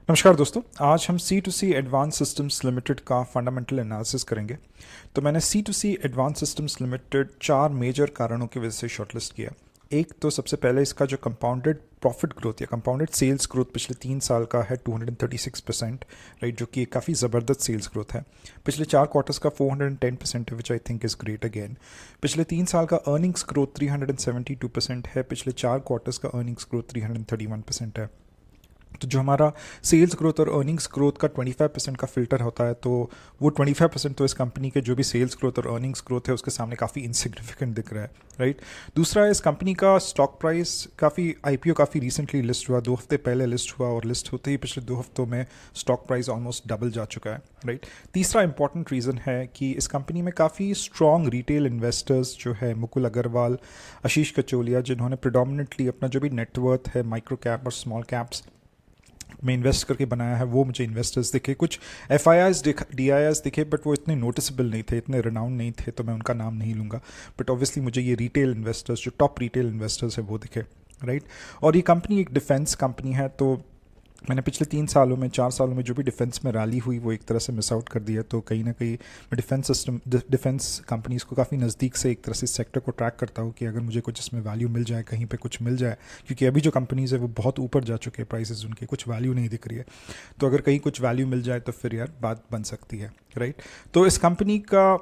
नमस्कार दोस्तों, आज हम C2C एडवांस सिस्टम्स लिमिटेड का फंडामेंटल एनालिसिस करेंगे। तो मैंने C2C एडवांस सिस्टम्स लिमिटेड चार मेजर कारणों की वजह से शॉर्टलिस्ट किया। एक तो सबसे पहले इसका जो कंपाउंडेड प्रॉफिट ग्रोथ या कंपाउंडेड सेल्स ग्रोथ पिछले 3 साल का है 236%, राइट, जो कि एक काफ़ी ज़बरदस्त सेल्स ग्रोथ है। पिछले 4 क्वार्टर्स का 410% है, which I think is great again. पिछले 3 साल का अर्निंग्स ग्रोथ 372% है, पिछले 4 क्वार्टर्स का अर्निंग्स ग्रोथ 331% है। तो जो हमारा सेल्स ग्रोथ और अर्निंग्स ग्रोथ का 25% का फिल्टर होता है, तो वो 25% तो इस कंपनी के जो भी सेल्स ग्रोथ और अर्निंग्स ग्रोथ है उसके सामने काफ़ी इनसिग्निफिकेंट दिख रहा है, राइट। दूसरा, इस कंपनी का स्टॉक प्राइस आईपीओ काफ़ी रिसेंटली लिस्ट हुआ, 2 हफ्ते पहले लिस्ट हुआ, और लिस्ट होते ही पिछले 2 हफ्तों में स्टॉक प्राइस ऑलमोस्ट डबल जा चुका है, राइट। तीसरा इंपॉर्टेंट रीज़न है कि इस कंपनी में काफ़ी स्ट्रॉन्ग रिटेल इन्वेस्टर्स जो है मुकुल अग्रवाल, आशीष कचोलिया, जिन्होंने प्रिडोमिनेटली अपना जो भी नेटवर्थ है माइक्रो कैप और स्मॉल कैप्स में इन्वेस्ट करके बनाया है, वो मुझे इन्वेस्टर्स दिखे। कुछ FIIs DIIs दिखे, बट वो इतने नोटिसेबल नहीं थे, इतने रिनाउंड नहीं थे, तो मैं उनका नाम नहीं लूँगा। बट ऑब्वियसली मुझे ये रिटेल इन्वेस्टर्स, जो टॉप रिटेल इन्वेस्टर्स है, वो दिखे, राइट। और ये कंपनी एक डिफेंस कंपनी है, तो मैंने पिछले 3 सालों में 4 सालों में जो भी डिफेंस में रैली हुई वो एक तरह से मिस आउट कर दिया। तो कहीं ना कहीं मैं डिफेंस कंपनीज को काफ़ी नज़दीक से एक तरह से सेक्टर को ट्रैक करता हूँ कि अगर मुझे कुछ इसमें वैल्यू मिल जाए, कहीं पे कुछ मिल जाए, क्योंकि अभी जो कंपनीज है वो बहुत ऊपर जा चुके हैं, प्राइसेस उनके कुछ वैल्यू नहीं दिख रही है। तो अगर कहीं कुछ वैल्यू मिल जाए तो फिर यार बात बन सकती है, राइट। तो इस कंपनी का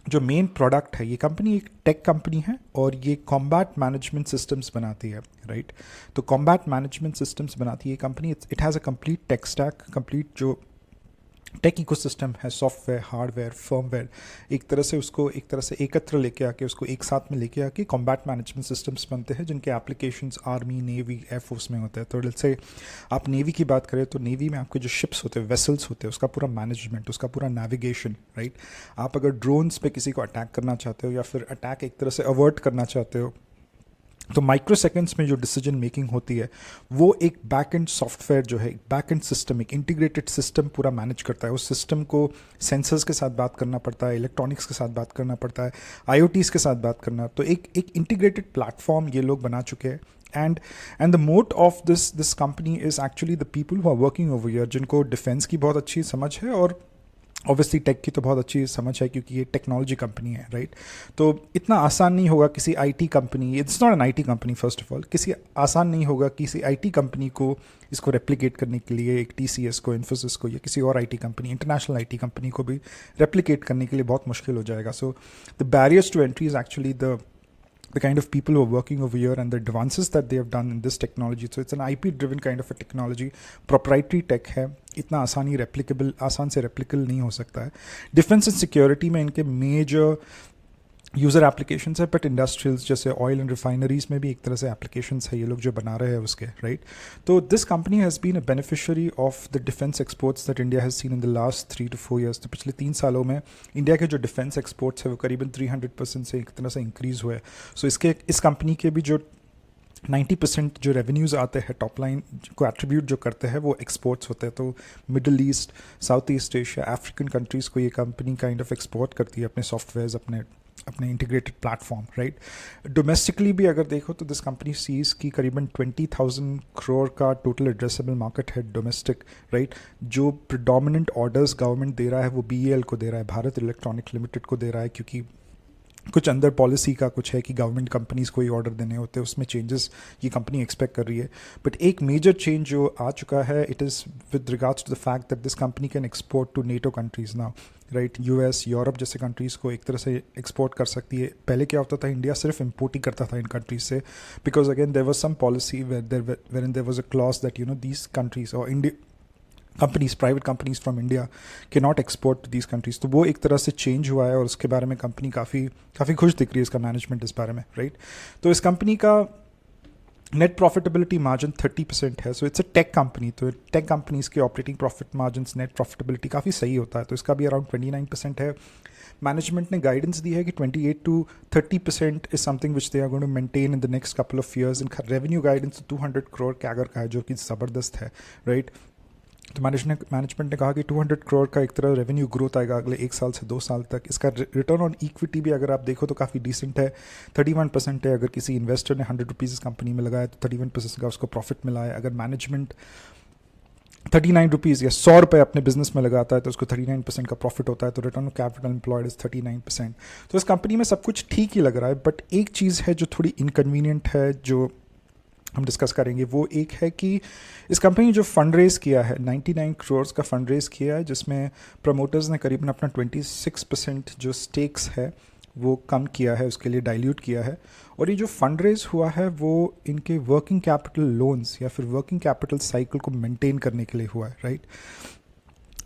जो मेन प्रोडक्ट है, ये कंपनी एक टेक कंपनी है और ये कॉम्बैट मैनेजमेंट सिस्टम्स बनाती है, राइट। तो कॉम्बैट मैनेजमेंट सिस्टम्स बनाती है company. It has a complete tech stack, complete जो टेक इकोसिस्टम है, सॉफ्टवेयर, हार्डवेयर, फर्मवेयर, एक तरह से उसको एक तरह से एकत्र लेके आके उसको एक साथ में लेके आके कॉम्बैट मैनेजमेंट सिस्टम्स बनते हैं, जिनके एप्लीकेशंस आर्मी, नेवी, एयरफोर्स में होते हैं। तो जैसे आप नेवी की बात करें तो नेवी में आपके जो शिप्स होते हैं, वेसल्स होते हैं, उसका पूरा मैनेजमेंट, उसका पूरा नेविगेशन, राइट। आप अगर ड्रोन्स पे किसी को अटैक करना चाहते हो या फिर अटैक एक तरह से अवर्ट करना चाहते हो, तो माइक्रो सेकेंड्स में जो डिसीजन मेकिंग होती है वो एक बैक एंड सॉफ्टवेयर जो है, एक बैक एंड सिस्टम, एक इंटीग्रेटेड सिस्टम पूरा मैनेज करता है। उस सिस्टम को सेंसर्स के साथ बात करना पड़ता है, इलेक्ट्रॉनिक्स के साथ बात करना पड़ता है, IoTs के साथ बात करना। तो एक इंटीग्रेटेड प्लेटफॉर्म ये लोग बना चुके हैं। And the moat of this company is actually the people who are working over here, जिनको डिफेंस की बहुत अच्छी समझ है और ऑब्वियसली टेक की तो बहुत अच्छी समझ है, क्योंकि ये टेक्नोलॉजी कंपनी है, राइट। तो इतना आसान नहीं होगा किसी IT company, it's not an IT company first of all, आसान नहीं होगा किसी IT कंपनी को इसको रेप्लिकेट करने के लिए, एक TCS को, इन्फोसिस को, या किसी और IT company, international IT company को भी रेप्लिकेट करने के लिए बहुत मुश्किल हो जाएगा। So the barriers to entry is actually the kind of people who are working over here and the advances that they have done in this technology. So it's an IP driven kind of a technology, proprietary tech है, इतना आसान से रेप्लिकल नहीं हो सकता है। Defence and security में इनके मेजर यूज़र एप्लीकेशंस है, बट इंडस्ट्रियल्स जैसे ऑयल एंड रिफाइनरीज में भी एक तरह से एप्लीकेशंस है ये लोग जो बना रहे हैं उसके, राइट। तो this company has been a beneficiary of the defence exports that India has seen in the last 3 to 4 years। तो पिछले 3 सालों में इंडिया के जो डिफेंस एक्सपोर्ट्स है वो करीबन 300% से एक तरह से इंक्रीज़ हुए। सो इस कंपनी के भी जो 90% जो रेवेन्यूज़ आते हैं, टॉप लाइन को एट्रीब्यूट जो करते हैं, वो एक्सपोर्ट्स होते हैं। तो middle east, south east Asia, African countries को ये कंपनी काइंड ऑफ एक्सपोर्ट करती है अपने सॉफ्टवेयर्स, अपने इंटीग्रेटेड प्लेटफॉर्म, राइट। डोमेस्टिकली भी अगर देखो तो दिस कंपनी सीज की करीबन 20,000 करोड़ का टोटल एड्रेसेबल मार्केट है डोमेस्टिक, राइट। जो प्रिडोमिनेंट ऑर्डर्स गवर्नमेंट दे रहा है वो BEL को दे रहा है, भारत इलेक्ट्रॉनिक लिमिटेड को दे रहा है, क्योंकि कुछ अंदर पॉलिसी का कुछ है कि गवर्नमेंट कंपनीज को ही ऑर्डर देने होते हैं, उसमें चेंजेस ये कंपनी एक्सपेक्ट कर रही है। बट एक मेजर चेंज जो आ चुका है, it is with regards to the fact that this company can export to NATO countries now, right. US, Europe जैसे कंट्रीज़ को एक तरह से एक्सपोर्ट कर सकती है। पहले क्या होता था, इंडिया सिर्फ इम्पोर्ट ही करता था इन कंट्रीज से, because again there was some policy where there was a clause that these countries और India companies, private companies from India के not export to these countries. तो वो एक तरह से चेंज हुआ है और उसके बारे में कंपनी काफ़ी खुश दिख रही है, इसका मैनेजमेंट इस बारे में, राइट। तो इस कंपनी का नेट प्रॉफिटेबिलिटी मार्जिन 30% है। So it's a tech company, तो टेक कंपनीज के operating profit margin, net profitability काफ़ी सही होता है, तो इसका भी अराउंड 29% है। मैनेजमेंट ने गाइडेंस दी है कि 28 to 30% is something which they are going to maintain in the next couple of years. इनका रेवेन्यू गाइडेंस 200 करोड़ कैगर का है, जो कि ज़बरदस्त है, राइट। तो मैनेजमेंट ने कहा कि 200 करोड़ का एक तरह रेवेन्यू ग्रोथ आएगा अगले 1 साल से 2 साल तक। इसका रिटर्न ऑन इक्विटी भी अगर आप देखो तो काफ़ी डिसेंट है, 31% है। अगर किसी इन्वेस्टर ने 100 रुपीज़ इस कंपनी में लगाया तो 31% का उसको प्रॉफिट मिला है। अगर मैनेजमेंट ₹39 या ₹100 अपने बिजनेस में लगाता है तो उसको 39% का प्रॉफिट होता है, तो return on capital employed is 39%। तो इस कंपनी में सब कुछ ठीक ही लग रहा है, बट एक चीज़ है जो थोड़ी इनकन्वीनियंट है, जो हम डिस्कस करेंगे। वो एक है कि इस कंपनी ने जो फंड रेज किया है 99 करोड़ का फंड रेज किया है, जिसमें प्रमोटर्स ने करीबन अपना 26% जो स्टेक्स है वो कम किया है, उसके लिए डाइल्यूट किया है। और ये जो फंड रेज हुआ है वो इनके वर्किंग कैपिटल लोन्स या फिर वर्किंग कैपिटल साइकिल को मेंटेन करने के लिए हुआ है, राइट।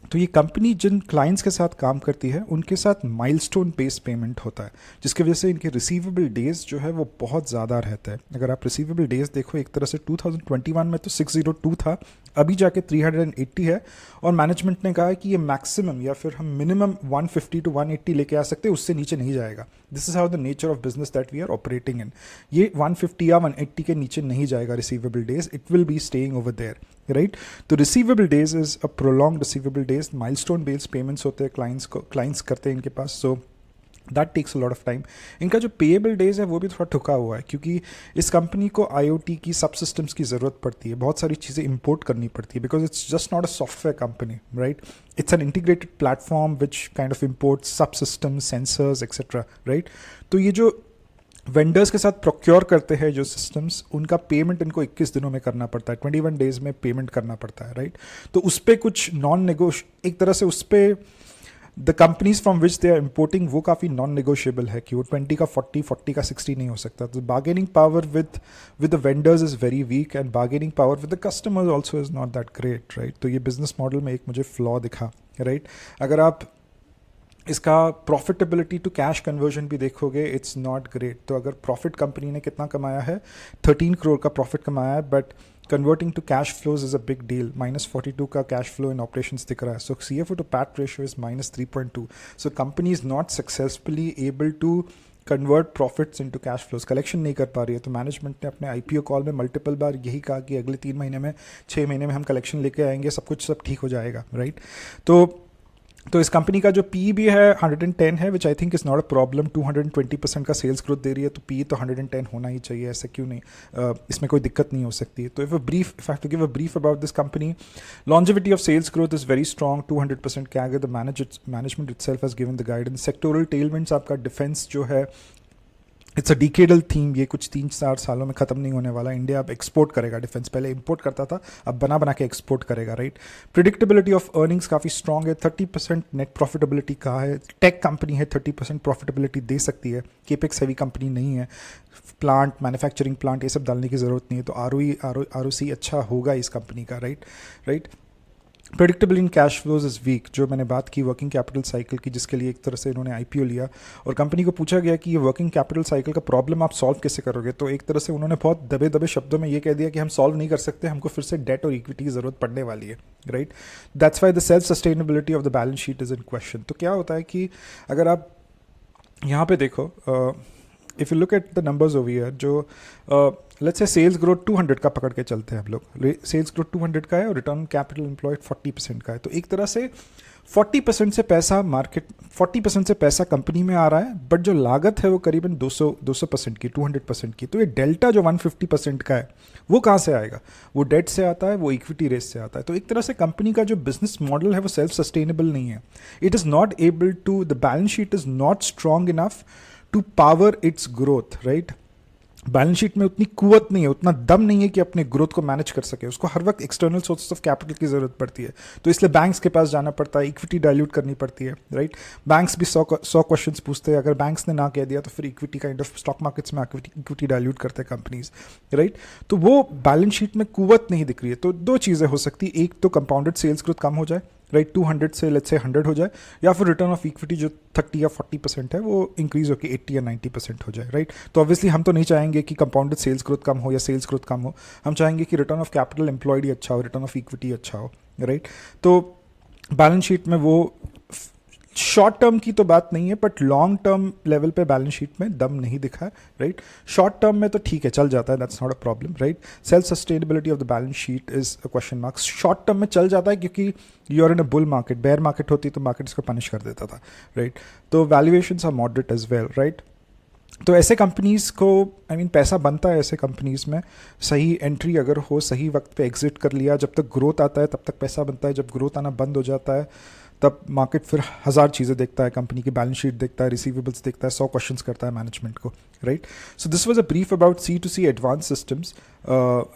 तो ये कंपनी जिन क्लाइंट्स के साथ काम करती है उनके साथ माइलस्टोन बेस्ड पेमेंट होता है, जिसकी वजह से इनके रिसीवेबल डेज जो है वो बहुत ज़्यादा रहता है। अगर आप रिसीवेबल डेज देखो, एक तरह से 2021 में तो 602 था, अभी जाके 380 है, और मैनेजमेंट ने कहा है कि ये मैक्सिमम या फिर हम मिनिमम 150 to 180 लेके आ सकते हैं, उससे नीचे नहीं जाएगा। This is how the nature of business that we are operating in. ये 150 या 180 के नीचे नहीं जाएगा receivable days, it will be staying over there, right. तो receivable days is a prolong receivable days, milestone based payments होते हैं, clients करते हैं इनके पास, so that takes a lot of time. इनका जो पेएबल डेज है वो भी थोड़ा ठुका हुआ है, क्योंकि इस कंपनी को आईओटी की सब सिस्टम्स की ज़रूरत पड़ती है, बहुत सारी चीज़ें इंपोर्ट करनी पड़ती है, because it's just not a software company, right. It's an integrated platform which kind of import सब सिस्टम्स, सेंसर्स एक्सेट्रा, राइट। तो ये जो वेंडर्स के साथ प्रोक्योर करते हैं जो सिस्टम्स, उनका पेमेंट इनको 21 दिनों में करना पड़ता है, 21 डेज में पेमेंट करना पड़ता है, राइट। तो उस पर कुछ नॉन नेगोश, एक तरह से उस पर the companies from which they are importing वो काफ़ी नॉन नेगोशिएबल है कि वो 20 का 40, 40 का 60 नहीं हो सकता। तो bargaining power with the vendors is very weak, and bargaining power with the customers also is not that great, right. तो ये बिजनेस मॉडल में एक मुझे फ्लॉ दिखा, राइट। अगर आप इसका प्रॉफिटेबिलिटी टू कैश कन्वर्जन भी देखोगे, इट्स नॉट ग्रेट। तो अगर प्रॉफिट कंपनी ने कितना कमाया है, 13 करोड़ का प्रॉफिट कमाया है, but converting to cash flows is a big deal, -42 का कैश फ्लो इन ऑपरेशंस दिख रहा है। So CFO to PAT ratio is -3.2। So company is not successfully able to convert profits into cash flows, collection नहीं कर पा रही है। तो मैनेजमेंट ने अपने IPO कॉल में मल्टीपल बार यही कहा कि अगले 3 महीने में, 6 महीने में हम कलेक्शन लेके आएंगे, सब ठीक हो जाएगा, राइट। तो इस कंपनी का जो PE भी है 110 है, which I think is not a problem. 220% का सेल्स ग्रोथ दे रही है, तो PE तो 110 होना ही चाहिए, ऐसे क्यों नहीं, इसमें कोई दिक्कत नहीं हो सकती। तो if I have to give a brief about this company, longevity of sales growth is very strong, 200% CAGR, the management itself has given the guidance. Sectoral tailwinds, आपका डिफेंस जो है, इट्स अ डिकेडल थीम, ये कुछ 3-4 सालों में ख़त्म नहीं होने वाला। इंडिया अब एक्सपोर्ट करेगा, डिफेंस पहले इंपोर्ट करता था, अब बना के एक्सपोर्ट करेगा, राइट। प्रिडिक्टेबिलिटी ऑफ अर्निंग्स काफ़ी स्ट्रॉन्ग है, 30% नेट प्रॉफिटेबिलिटी का है। टेक कंपनी है, 30% प्रॉफिटेबिलिटी दे सकती है, केपेक्स हैवी कंपनी नहीं है, प्लांट, मैन्युफैक्चरिंग प्लांट ये सब डालने की ज़रूरत नहीं है। तो ROC अच्छा होगा इस कंपनी का, right. Predictable in cash flows is week, जो मैंने बात की वर्किंग कैपिटल साइकिल की, जिसके लिए एक तरह से इन्होंने IPO लिया, और कंपनी को पूछा गया कि ये वर्किंग कैपिटल साइकिल का प्रॉब्लम आप सॉल्व कैसे करोगे, तो एक तरह से उन्होंने बहुत दबे शब्दों में ये कह दिया कि हम सॉल्व नहीं कर सकते, हमको फिर से डेट और इक्विटी की ज़रूरत पड़ने वाली है, right. That's why the self sustainability of the balance sheet is in question. तो क्या होता है कि अगर आप यहाँ पे देखो, if you look at the numbers over here, जो लेट्स से सेल्स ग्रोथ 200 का पकड़ के चलते हैं हम लोग, सेल्स ग्रोथ 200 का है और रिटर्न कैपिटल एम्प्लॉयड 40% का है। तो एक तरह से 40% से पैसा कंपनी में आ रहा है, बट जो लागत है वो करीबन 200% की, 200% की। तो ये डेल्टा जो 150% का है वो कहाँ से आएगा, वो डेट से आता है, वो इक्विटी रेस से आता है। तो एक तरह से कंपनी का जो बिजनेस मॉडल है वो सेल्फ सस्टेनेबल नहीं है। It is not able to, the balance sheet is not strong enough to power its growth, right. Balance sheet में उतनी कुवत नहीं है, उतना दम नहीं है कि अपने ग्रोथ को मैनेज कर सके, उसको हर वक्त एक्सटर्नल सोर्सेस ऑफ कैपिटल की जरूरत पड़ती है। तो इसलिए बैंक्स के पास जाना पड़ता है, इक्विटी डाइल्यूट करनी पड़ती है, राइट। बैंक्स भी 100 क्वेश्चंस पूछते हैं, अगर बैंक्स ने ना कह दिया तो फिर equity kind of stock markets में इक्विटी डाइल्यूट करते हैं कंपनीज, राइट। तो वो बैलेंस शीट में कुवत नहीं दिख रही है। तो 2 चीज़ें हो सकती है, एक तो कंपाउंडेड सेल्स ग्रोथ कम हो जाए, राइट, 200 से लेट्स से 100 हो जाए, या फिर रिटर्न ऑफ इक्विटी जो 30 या 40% है वो इंक्रीज होकर 80 या 90% हो जाए, राइट। तो ऑब्वियसली हम तो नहीं चाहेंगे कि कंपाउंडेड सेल्स ग्रोथ कम हो या सेल्स ग्रोथ कम हो, हम चाहेंगे कि रिटर्न ऑफ कैपिटल एम्प्लॉयड ही अच्छा हो, रिटर्न ऑफ इक्विटी अच्छा हो, राइट। तो बैलेंस शीट में वो शॉर्ट टर्म की तो बात नहीं है, बट लॉन्ग टर्म लेवल पे बैलेंस शीट में दम नहीं दिखा है, राइट। शॉर्ट टर्म में तो ठीक है, चल जाता है, that's not a problem, right. Self sustainability of the balance sheet is a question mark. Short term में चल जाता है क्योंकि you are in a bull market, bear market होती तो मार्केट इसको पनिश कर देता था, राइट। तो valuations are moderate as well, right. तो ऐसे कंपनीज़ को पैसा बनता है ऐसे कंपनीज़ में, सही एंट्री अगर हो, सही वक्त पे एग्जिट कर लिया, जब तक ग्रोथ आता है तब तक पैसा बनता है, जब ग्रोथ आना बंद हो जाता है तब मार्केट फिर हज़ार चीज़ें देखता है, कंपनी की बैलेंस शीट देखता है, रिसीवेबल्स देखता है, 100 क्वेश्चंस करता है मैनेजमेंट को, right? So this was a brief about C2C advanced systems.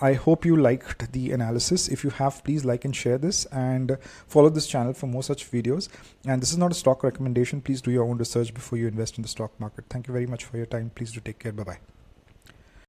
I hope you liked the analysis. If you have, please like and share this, and follow this channel for more such videos. And this is not a stock recommendation. Please do your own research before you invest in the stock market. Thank you very much for your time. Please do take care. Bye bye.